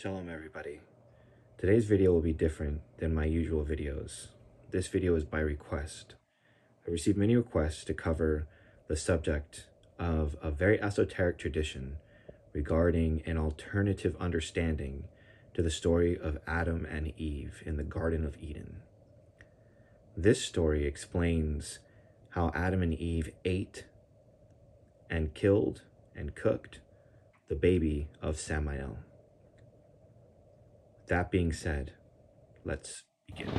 Shalom everybody. Today's video will be different than my usual videos. This video is by request. I received many requests to cover the subject of a very esoteric tradition regarding an alternative understanding to the story of Adam and Eve in the Garden of Eden. This story explains how Adam and Eve ate and killed and cooked the baby of Samael. That being said, let's begin.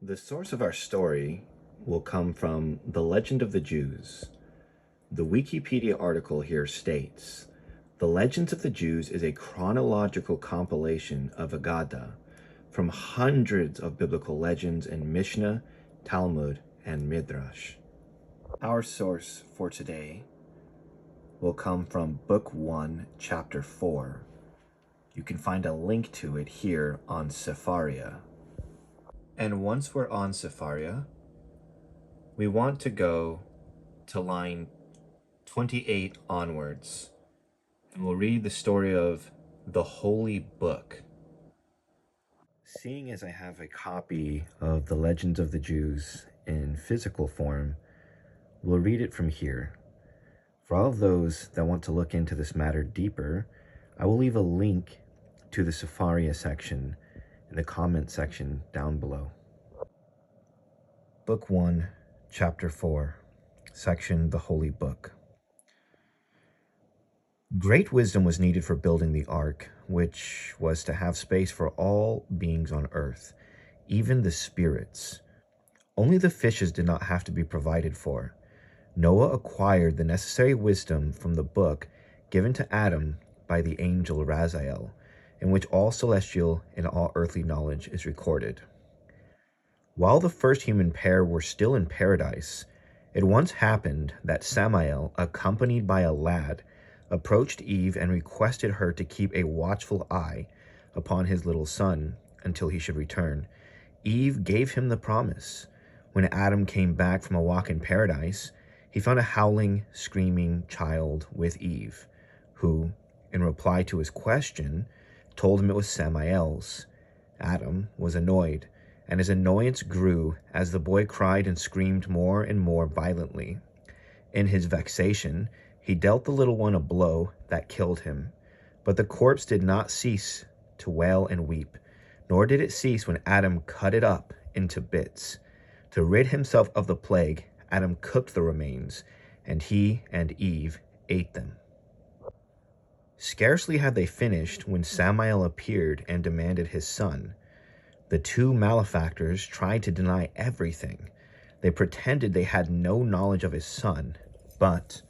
The source of our story will come from The Legend of the Jews. The Wikipedia article here states, "The Legends of the Jews is a chronological compilation of Agadah from hundreds of biblical legends in Mishnah, Talmud, and Midrash." Our source for today will come from Book 1, Chapter 4. You can find a link to it here on Sepharia. And once we're on Sepharia, we want to go to line 28 onwards, and we'll read the story of the Holy Book. Seeing as I have a copy of the Legends of the Jews in physical form, we'll read it from here. For all of those that want to look into this matter deeper, I will leave a link to the Sepharia section in the comment section down below. Book 1, Chapter 4, Section The Holy Book. Great wisdom was needed for building the ark, which was to have space for all beings on earth, even the spirits. Only the fishes did not have to be provided for. Noah acquired the necessary wisdom from the book given to Adam by the angel Raziel, in which all celestial and all earthly knowledge is recorded. While the first human pair were still in paradise, it once happened that Samael, accompanied by a lad, approached Eve and requested her to keep a watchful eye upon his little son until he should return. Eve gave him the promise. When Adam came back from a walk in paradise, he found a howling, screaming child with Eve, who, in reply to his question, told him it was Samael's. Adam was annoyed, and his annoyance grew as the boy cried and screamed more and more violently. In his vexation, he dealt the little one a blow that killed him. But the corpse did not cease to wail and weep, nor did it cease when Adam cut it up into bits. To rid himself of the plague, Adam cooked the remains, and he and Eve ate them. Scarcely had they finished when Samael appeared and demanded his son. The two malefactors tried to deny everything. They pretended they had no knowledge of his son, but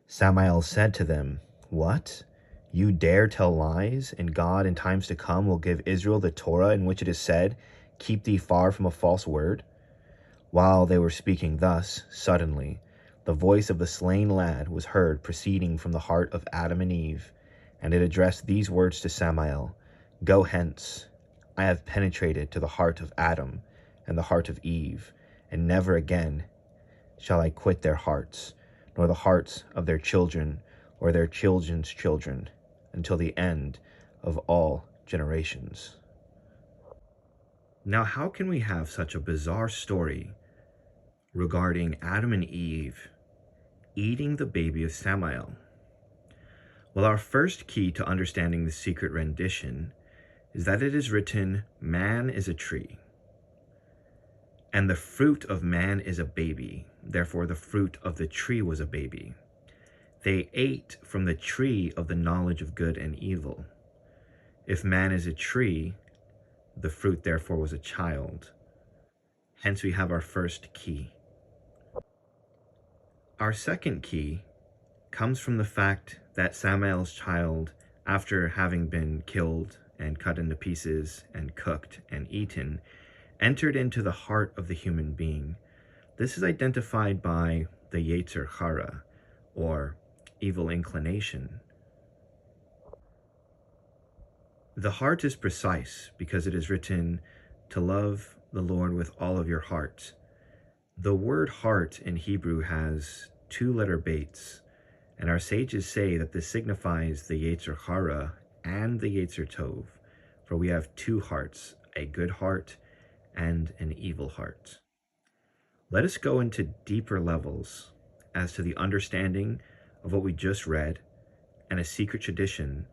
Samael said to them, "What? You dare tell lies, and God in times to come will give Israel the Torah in which it is said, 'Keep thee far from a false word'?" While they were speaking thus, suddenly, the voice of the slain lad was heard proceeding from the heart of Adam and Eve, and it addressed these words to Samael, "Go hence. I have penetrated to the heart of Adam and the heart of Eve, and never again shall I quit their hearts, nor the hearts of their children or their children's children, until the end of all generations." Now, how can we have such a bizarre story regarding Adam and Eve eating the baby of Samael? Well, our first key to understanding the secret rendition is that it is written, man is a tree, and the fruit of man is a baby. Therefore, the fruit of the tree was a baby. They ate from the tree of the knowledge of good and evil. If man is a tree, the fruit therefore was a child. Hence we have our first key. Our second key comes from the fact that Samael's child, after having been killed and cut into pieces and cooked and eaten, entered into the heart of the human being. This is identified by the Yetzer Hara, or evil inclination. The heart is precise because it is written to love the Lord with all of your heart. The word heart in Hebrew has 2-letter baits, and our sages say that this signifies the Yetzer Hara and the Yetzer Tov, for we have 2 hearts, a good heart and an evil heart. Let us go into deeper levels as to the understanding of what we just read and a secret tradition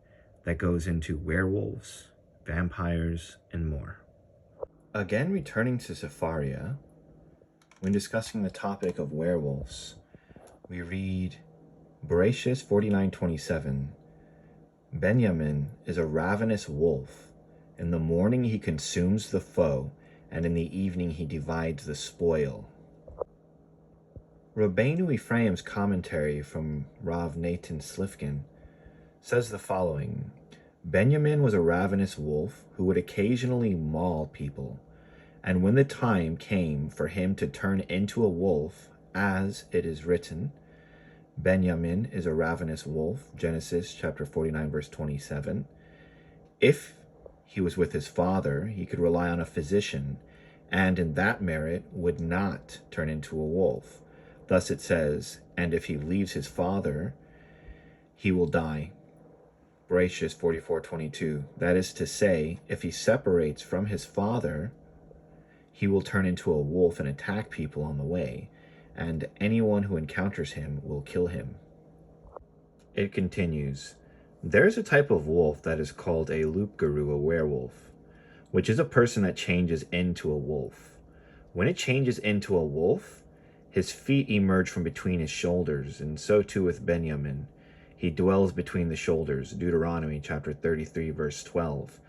that goes into werewolves, vampires, and more. Again, returning to Sepharia, when discussing the topic of werewolves, we read Bereshit 49:27. Benjamin is a ravenous wolf. In the morning he consumes the foe, and in the evening he divides the spoil. Rabbeinu Ephraim's commentary from Rav Nathan Slifkin says the following: Benjamin was a ravenous wolf who would occasionally maul people, and when the time came for him to turn into a wolf, as it is written, Benjamin is a ravenous wolf, Genesis chapter 49, verse 27. If he was with his father, he could rely on a physician, and in that merit would not turn into a wolf. Thus it says, and if he leaves his father, he will die. Bereshit 44:22. That is to say, if he separates from his father, he will turn into a wolf and attack people on the way, and anyone who encounters him will kill him. It continues, there is a type of wolf that is called a Lupguru, a werewolf, which is a person that changes into a wolf. When it changes into a wolf, his feet emerge from between his shoulders, and so too with Benjamin. He dwells between the shoulders, Deuteronomy chapter 33, verse 12.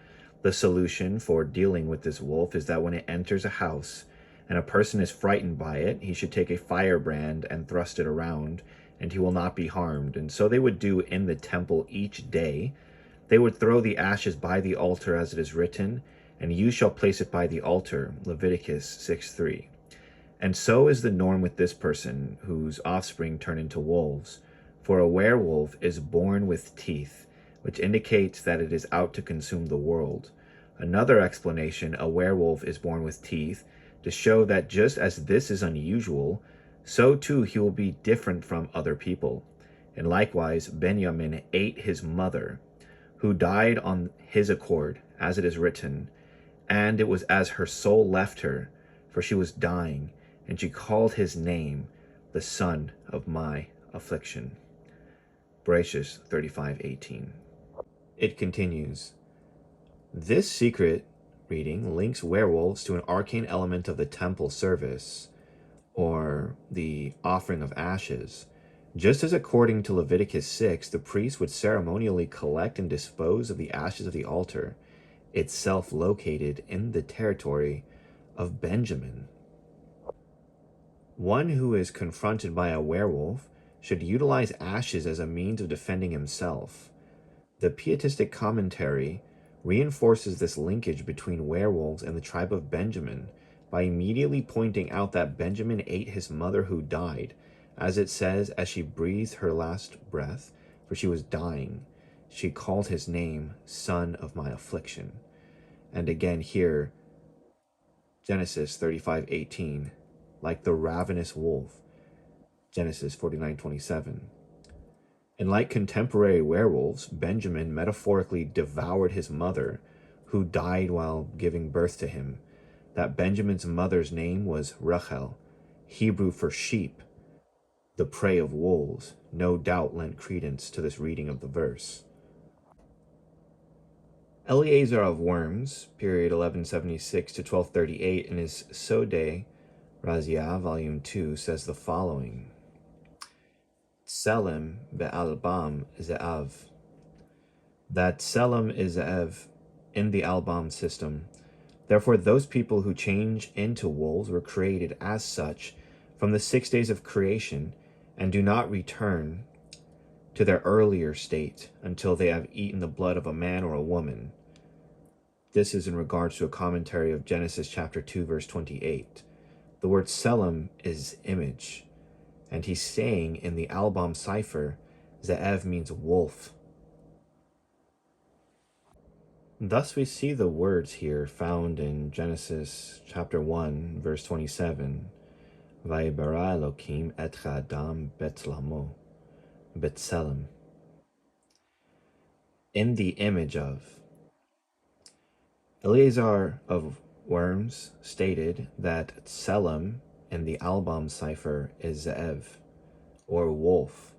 The solution for dealing with this wolf is that when it enters a house and a person is frightened by it, he should take a firebrand and thrust it around, and he will not be harmed. And so they would do in the temple each day. They would throw the ashes by the altar as it is written, and you shall place it by the altar, Leviticus 6:3. And so is the norm with this person, whose offspring turn into wolves. For a werewolf is born with teeth, which indicates that it is out to consume the world. Another explanation, a werewolf is born with teeth, to show that just as this is unusual, so too he will be different from other people. And likewise, Benjamin ate his mother, who died on his accord, as it is written, and it was as her soul left her, for she was dying, and she called his name, the son of my affliction. Bereshit 35:18. It continues, this secret reading links werewolves to an arcane element of the temple service, or the offering of ashes. Just as according to Leviticus 6, the priest would ceremonially collect and dispose of the ashes of the altar, itself located in the territory of Benjamin. One who is confronted by a werewolf should utilize ashes as a means of defending himself. The pietistic commentary reinforces this linkage between werewolves and the tribe of Benjamin by immediately pointing out that Benjamin ate his mother who died, as it says, as she breathed her last breath, for she was dying, she called his name, son of my affliction. And again here, Genesis 35:18, like the ravenous wolf, Genesis 49:27. And like contemporary werewolves, Benjamin metaphorically devoured his mother, who died while giving birth to him. that Benjamin's mother's name was Rachel, Hebrew for sheep, the prey of wolves, no doubt lent credence to this reading of the verse. Eleazar of Worms, period 1176 to 1238, in his Sodeh Razia, volume 2, says the following: Tselem be'albam ze'av. That Tselem is ze'ev in the Albam system. Therefore, those people who change into wolves were created as such from the 6 days of creation and do not return to their earlier state until they have eaten the blood of a man or a woman. This is in regards to a commentary of Genesis chapter 2, verse 28. The word Tselem is image, and he's saying in the Albam cipher, Ze'ev means wolf. Thus we see the words here found in Genesis chapter 1, verse 27, Vayibara Elokim et Adam betzlamo, B'Tselem, in the image of. Eleazar of Worms stated that Tselem in the Albam cipher is Ze'ev, or wolf,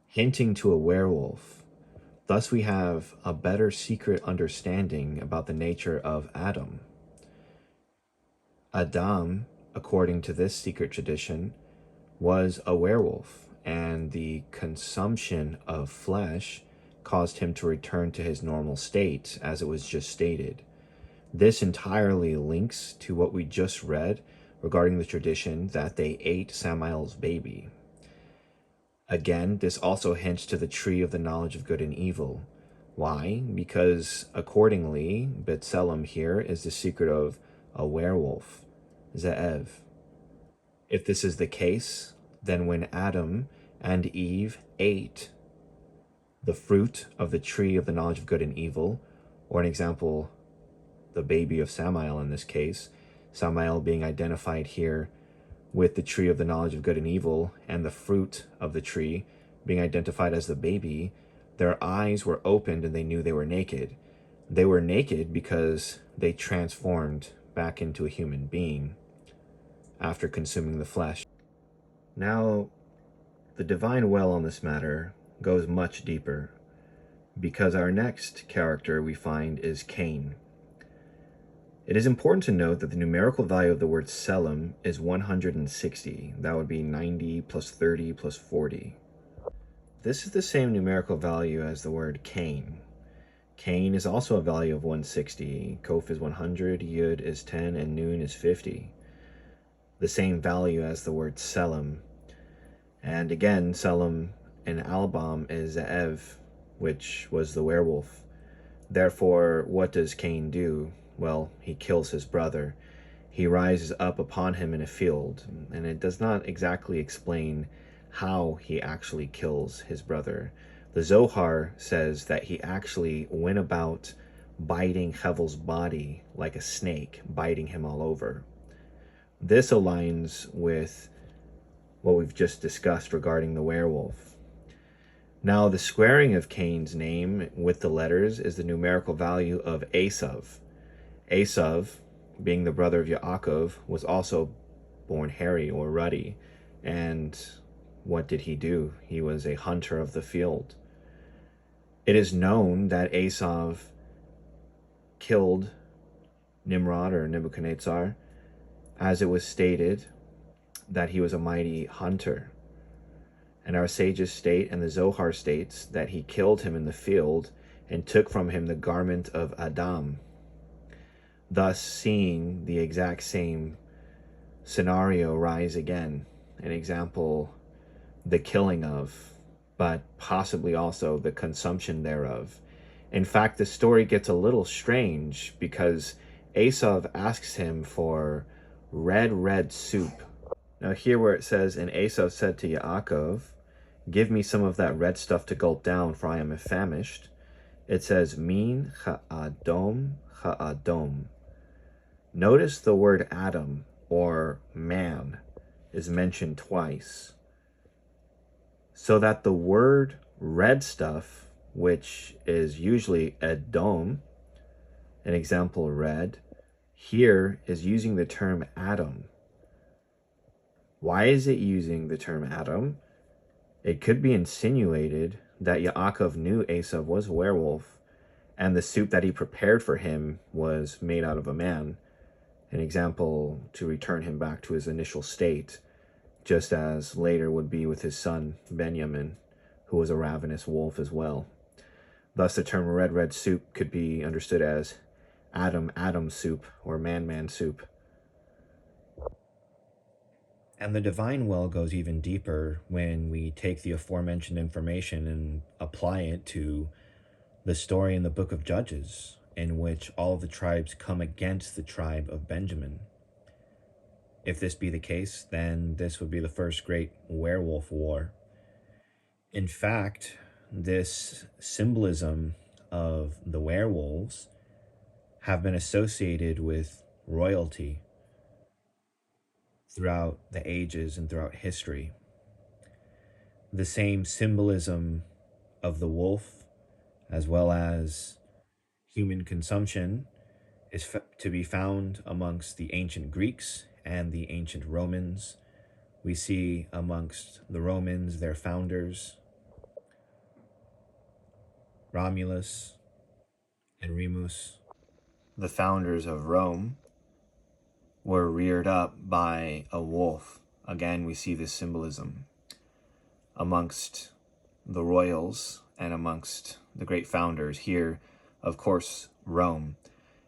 hinting to a werewolf. Thus we have a better secret understanding about the nature of Adam. Adam, according to this secret tradition, was a werewolf, and the consumption of flesh caused him to return to his normal state, as it was just stated. This entirely links to what we just read regarding the tradition that they ate Samael's baby. Again, this also hints to the tree of the knowledge of good and evil. Why? Because accordingly, B'Tselem here is the secret of a werewolf, Ze'ev. If this is the case, then when Adam and Eve ate the fruit of the tree of the knowledge of good and evil, or an example, the baby of Samael in this case, Samael being identified here with the tree of the knowledge of good and evil, and the fruit of the tree being identified as the baby, their eyes were opened and they knew they were naked. They were naked because they transformed back into a human being after consuming the flesh. Now, the divine well on this matter goes much deeper, because our next character we find is Cain. It is important to note that the numerical value of the word Tselem is 160. That would be 90 plus 30 plus 40. This is the same numerical value as the word Cain. Cain is also a value of 160. Kof is 100, Yud is 10, and Nun is 50. The same value as the word Tselem. And again, Tselem in Albam is Ze'ev, which was the werewolf. Therefore, what does Cain do? Well, he kills his brother. He rises up upon him in a field, and it does not exactly explain how he actually kills his brother. The Zohar says that he actually went about biting Hevel's body like a snake, biting him all over. This aligns with what we've just discussed regarding the werewolf. Now, the squaring of Cain's name with the letters is the numerical value of Esav. Esav, being the brother of Yaakov, was also born hairy or ruddy. And what did he do? He was a hunter of the field. It is known that Esav killed Nimrod or Nebuchadnezzar, as it was stated that he was a mighty hunter. And our sages state, and the Zohar states, that he killed him in the field and took from him the garment of Adam, thus seeing the exact same scenario rise again. An example, the killing of, but possibly also the consumption thereof. In fact, the story gets a little strange because Esav asks him for red soup. Now here where it says, and Esav said to Yaakov, give me some of that red stuff to gulp down, for I am famished. It says, min ha'adom ha'adom. Notice the word Adam, or man, is mentioned twice, so that the word red stuff, which is usually Edom, an example red, here is using the term Adam. Why is it using the term Adam? It could be insinuated that Yaakov knew Esav was a werewolf, and the soup that he prepared for him was made out of a man, an example to return him back to his initial state, just as later would be with his son Benjamin, who was a ravenous wolf as well. Thus the term red soup could be understood as Adam soup or man soup. And the divine well goes even deeper when we take the aforementioned information and apply it to the story in the book of Judges, in which all of the tribes come against the tribe of Benjamin. If this be the case, then this would be the first great werewolf war. In fact, this symbolism of the werewolves have been associated with royalty throughout the ages and throughout history. The same symbolism of the wolf, as well as human consumption, is to be found amongst the ancient Greeks and the ancient Romans. We see amongst the Romans their founders, Romulus and Remus. The founders of Rome were reared up by a wolf. Again, we see this symbolism amongst the royals and amongst the great founders. Here, of course, Rome.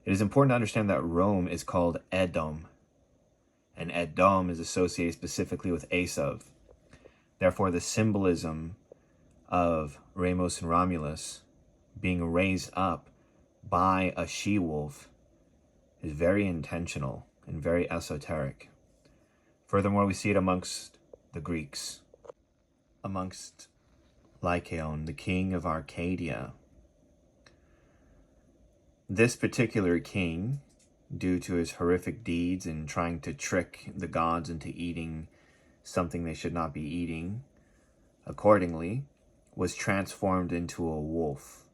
It is important to understand that Rome is called Edom, and Edom is associated specifically with Esav. Therefore, the symbolism of Remus and Romulus being raised up by a she-wolf is very intentional and very esoteric. Furthermore, we see it amongst the Greeks, amongst Lycaon, the king of Arcadia. This particular king, due to his horrific deeds in trying to trick the gods into eating something they should not be eating, accordingly, was transformed into a wolf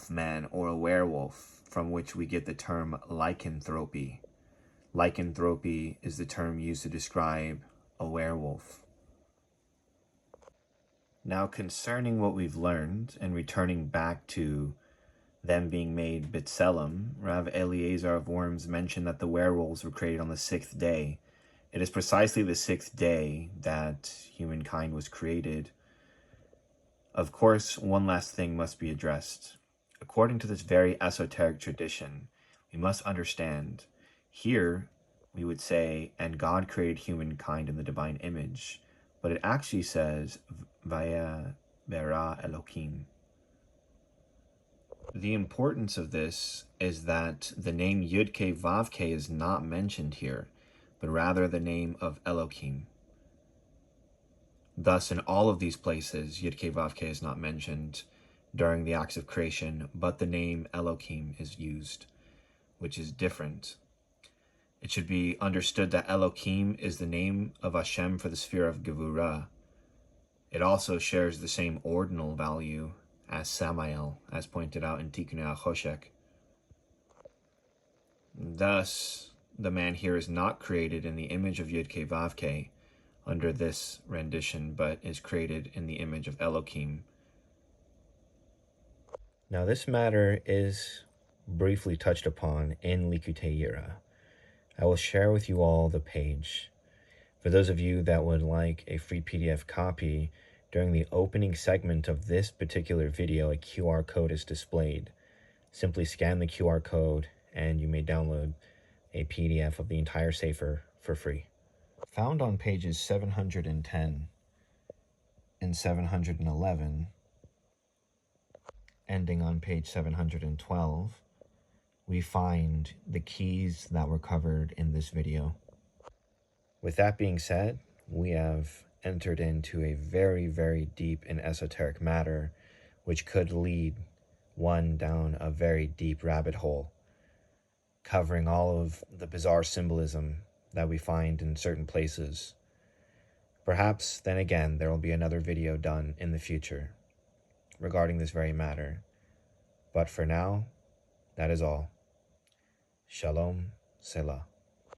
man or a werewolf, from which we get the term lycanthropy. Lycanthropy is the term used to describe a werewolf. Now, concerning what we've learned and returning back to them being made B'Tselem, Rav Eliezer of Worms mentioned that the werewolves were created on the 6th day. It is precisely the 6th day that humankind was created. Of course, one last thing must be addressed. According to this very esoteric tradition, we must understand, here we would say, and God created humankind in the divine image, but it actually says, Vaya Bera Elohim. The importance of this is that the name Yud-Ke Vav-Ke is not mentioned here, but rather the name of Elohim. Thus, in all of these places, Yud-Ke Vav-Ke is not mentioned during the acts of creation, but the name Elohim is used, which is different. It should be understood that Elohim is the name of Hashem for the sphere of Gevurah. It also shares the same ordinal value as Samael, as pointed out in Tikkunei HaChoshek. Thus, the man here is not created in the image of Yud-Ke Vav-Ke under this rendition, but is created in the image of Elohim. Now, this matter is briefly touched upon in Likutei Yira. I will share with you all the page. For those of you that would like a free PDF copy, during the opening segment of this particular video, a QR code is displayed. Simply scan the QR code and you may download a PDF of the entire Sefer for free. Found on pages 710 and 711, ending on page 712, we find the keys that were covered in this video. With that being said, we have entered into a very, very deep and esoteric matter, which could lead one down a very deep rabbit hole, covering all of the bizarre symbolism that we find in certain places. Perhaps, then again, there will be another video done in the future regarding this very matter. But for now, that is all. Shalom, Selah.